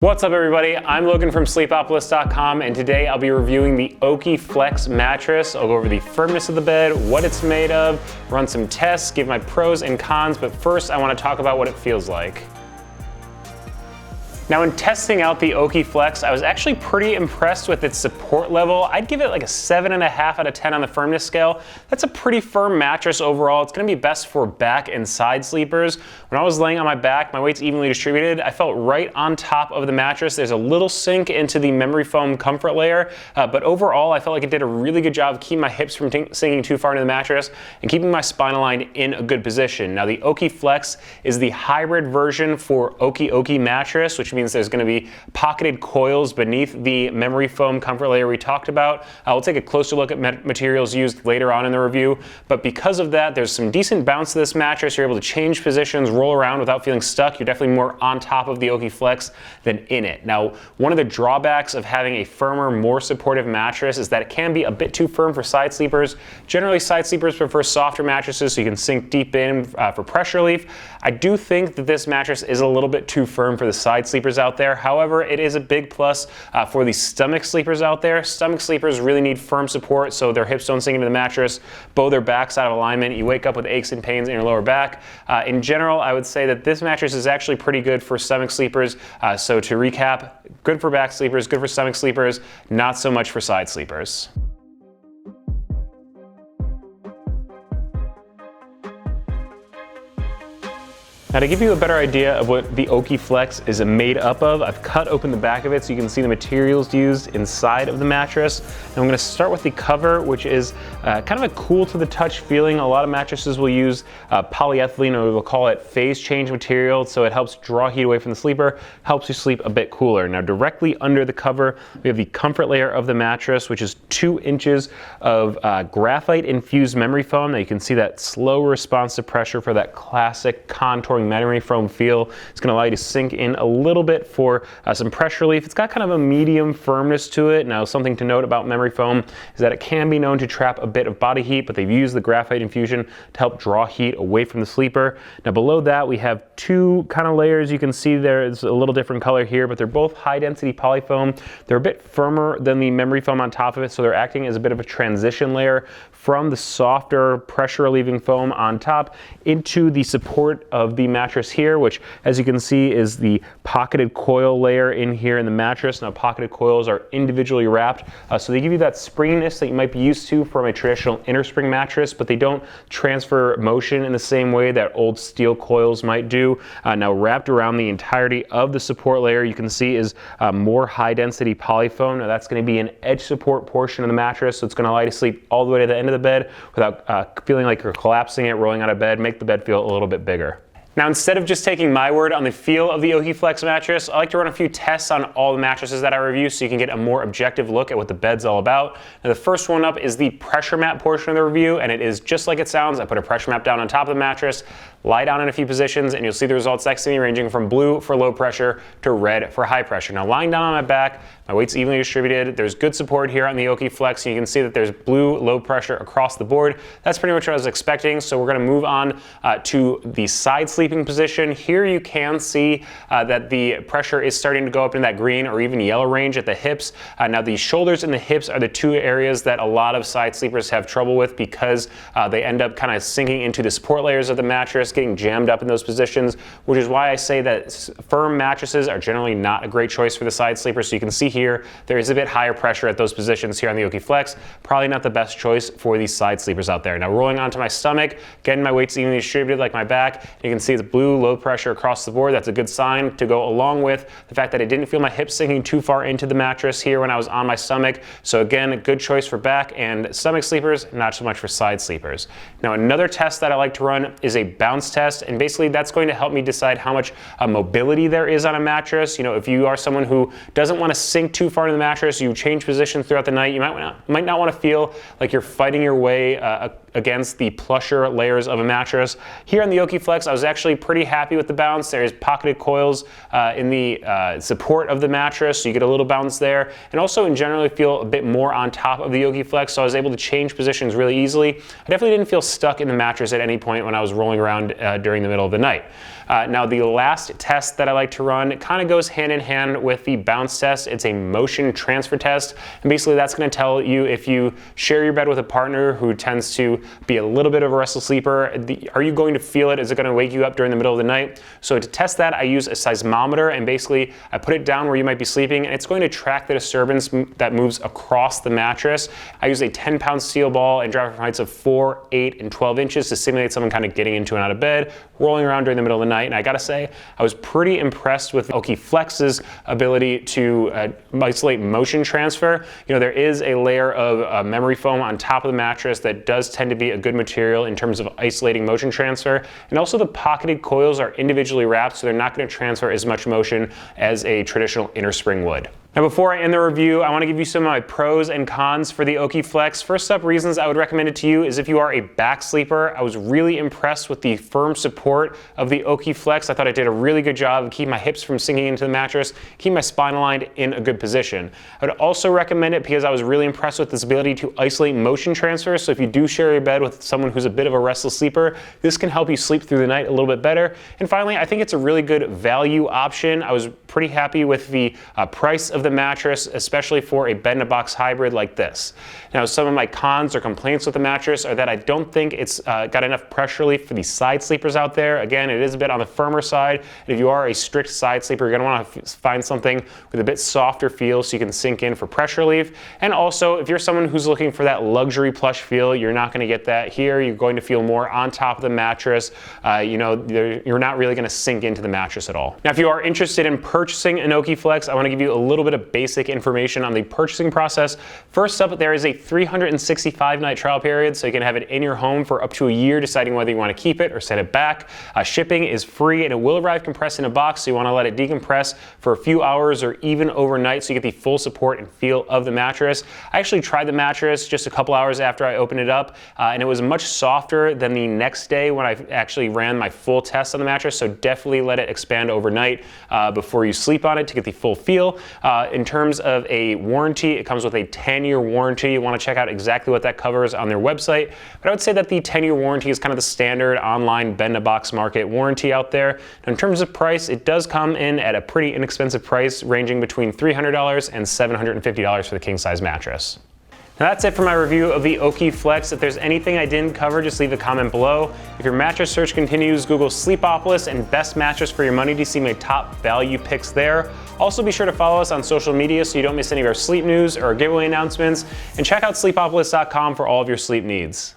What's up everybody, I'm Logan from Sleepopolis.com and today I'll be reviewing the Okey Flex mattress. I'll go over the firmness of the bed, what it's made of, run some tests, give my pros and cons, but first I want to talk about what it feels like. Now in testing out the Okey Flex, I was actually pretty impressed with its support level. I'd give it like a 7.5 out of 10 on the firmness scale. That's a pretty firm mattress overall. It's gonna be best for back and side sleepers. When I was laying on my back, my weight's evenly distributed. I felt right on top of the mattress. There's a little sink into the memory foam comfort layer, but overall I felt like it did a really good job keeping my hips from sinking too far into the mattress and keeping my spinal line in a good position. Now the Okey Flex is the hybrid version for Okey mattress, which means there's going to be pocketed coils beneath the memory foam comfort layer we talked about. We'll take a closer look at materials used later on in the review, but because of that, there's some decent bounce to this mattress. You're able to change positions, roll around without feeling stuck. You're definitely more on top of the Okey Flex than in it. Now, one of the drawbacks of having a firmer, more supportive mattress is that it can be a bit too firm for side sleepers. Generally, side sleepers prefer softer mattresses so you can sink deep in for pressure relief. I do think that this mattress is a little bit too firm for the side sleepers out there. However, it is a big plus for the stomach sleepers out there. Stomach sleepers really need firm support so their hips don't sink into the mattress, bow their backs out of alignment. You wake up with aches and pains in your lower back. In general, I would say that this mattress is actually pretty good for stomach sleepers. So to recap, good for back sleepers, good for stomach sleepers, not so much for side sleepers. Now to give you a better idea of what the Okey Flex is made up of, I've cut open the back of it so you can see the materials used inside of the mattress. And I'm going to start with the cover, which is kind of a cool to the touch feeling. A lot of mattresses will use polyethylene, or we'll call it phase change material, so it helps draw heat away from the sleeper, helps you sleep a bit cooler. Now directly under the cover, we have the comfort layer of the mattress, which is 2 inches of graphite infused memory foam. Now you can see that slow response to pressure for that classic contouring memory foam feel. It's going to allow you to sink in a little bit for some pressure relief. It's got kind of a medium firmness to it. Now something to note about memory foam is that it can be known to trap a bit of body heat, but they've used the graphite infusion to help draw heat away from the sleeper. Now below that we have 2 kind of layers. You can see there's a little different color here, but they're both high density polyfoam. They're a bit firmer than the memory foam on top of it, so they're acting as a bit of a transition layer from the softer pressure relieving foam on top into the support of the mattress here, which as you can see is the pocketed coil layer in here in the mattress. Now pocketed coils are individually wrapped, so they give you that springiness that you might be used to from a traditional inner spring mattress, but they don't transfer motion in the same way that old steel coils might do. Now wrapped around the entirety of the support layer, you can see is more high density polyfoam. Now that's going to be an edge support portion of the mattress, so it's going to allow you to sleep all the way to the end of the bed without feeling like you're collapsing it, rolling out of bed, make the bed feel a little bit bigger. Now, instead of just taking my word on the feel of the Okey Flex mattress, I like to run a few tests on all the mattresses that I review so you can get a more objective look at what the bed's all about. Now, the first one up is the pressure map portion of the review, and it is just like it sounds. I put a pressure map down on top of the mattress, lie down in a few positions, and you'll see the results next to me ranging from blue for low pressure to red for high pressure. Now, lying down on my back, my weight's evenly distributed. There's good support here on the Okey Flex, and you can see that there's blue low pressure across the board. That's pretty much what I was expecting, so we're going to move on to the side sleeping position. Here you can see that the pressure is starting to go up in that green or even yellow range at the hips. Now the shoulders and the hips are the 2 areas that a lot of side sleepers have trouble with because they end up kind of sinking into the support layers of the mattress, getting jammed up in those positions, which is why I say that firm mattresses are generally not a great choice for the side sleeper. So you can see here, there is a bit higher pressure at those positions here on the Okey Flex. Probably not the best choice for these side sleepers out there. Now rolling onto my stomach, again, my weight's evenly distributed like my back. You can see the blue low pressure across the board. That's a good sign to go along with the fact that I didn't feel my hips sinking too far into the mattress here when I was on my stomach. So again, a good choice for back and stomach sleepers, not so much for side sleepers. Now another test that I like to run is a bounce test, and basically that's going to help me decide how much mobility there is on a mattress. You know, if you are someone who doesn't want to sink too far into the mattress, you change positions throughout the night, you might not want to feel like you're fighting your way against the plusher layers of a mattress. Here on the Okey Flex, I was actually pretty happy with the bounce. There's pocketed coils in the support of the mattress, so you get a little bounce there. And also in general, I feel a bit more on top of the Okey Flex, so I was able to change positions really easily. I definitely didn't feel stuck in the mattress at any point when I was rolling around around during the middle of the night. Now the last test that I like to run kind of goes hand in hand with the bounce test. It's a motion transfer test, and basically that's going to tell you if you share your bed with a partner who tends to be a little bit of a restless sleeper, are you going to feel it? Is it going to wake you up during the middle of the night? So to test that, I use a seismometer, and basically I put it down where you might be sleeping, and it's going to track the disturbance that moves across the mattress. I use a 10-pound steel ball and drive from heights of 4, 8, and 12 inches to simulate someone kind of getting into and out of bed, rolling around during the middle of the night. And I gotta say, I was pretty impressed with OkiFlex's ability to isolate motion transfer. You know, there is a layer of memory foam on top of the mattress that does tend to be a good material in terms of isolating motion transfer. And also the pocketed coils are individually wrapped, so they're not gonna transfer as much motion as a traditional inner spring would. Now before I end the review, I want to give you some of my pros and cons for the OkiFlex. First up, reasons I would recommend it to you is if you are a back sleeper. I was really impressed with the firm support of the OkiFlex. I thought it did a really good job of keeping my hips from sinking into the mattress, keeping my spine aligned in a good position. I would also recommend it because I was really impressed with its ability to isolate motion transfer. So if you do share your bed with someone who's a bit of a restless sleeper, this can help you sleep through the night a little bit better. And finally, I think it's a really good value option. I was pretty happy with the price of the mattress, especially for a bed-in-a-box hybrid like this. Now, some of my cons or complaints with the mattress are that I don't think it's got enough pressure relief for the side sleepers out there. Again, it is a bit on the firmer side. And if you are a strict side sleeper, you're going to want to find something with a bit softer feel so you can sink in for pressure relief. And also, if you're someone who's looking for that luxury plush feel, you're not going to get that here. You're going to feel more on top of the mattress. You know, you're not really going to sink into the mattress at all. Now, if you are interested in purchasing an OkiFlex, I want to give you a little bit of basic information on the purchasing process. First up, there is a 365-night trial period, so you can have it in your home for up to a year, deciding whether you want to keep it or send it back. Shipping is free, and it will arrive compressed in a box, so you want to let it decompress for a few hours or even overnight so you get the full support and feel of the mattress. I actually tried the mattress just a couple hours after I opened it up, and it was much softer than the next day when I actually ran my full test on the mattress, so definitely let it expand overnight before you sleep on it to get the full feel. In terms of a warranty, it comes with a 10-year warranty. You want to check out exactly what that covers on their website. But I would say that the 10-year warranty is kind of the standard online bed-in-a-box market warranty out there. Now, in terms of price, it does come in at a pretty inexpensive price, ranging between $300 and $750 for the king-size mattress. Now that's it for my review of the OkiFlex. If there's anything I didn't cover, just leave a comment below. If your mattress search continues, Google Sleepopolis and best mattress for your money to see my top value picks there. Also be sure to follow us on social media so you don't miss any of our sleep news or giveaway announcements. And check out sleepopolis.com for all of your sleep needs.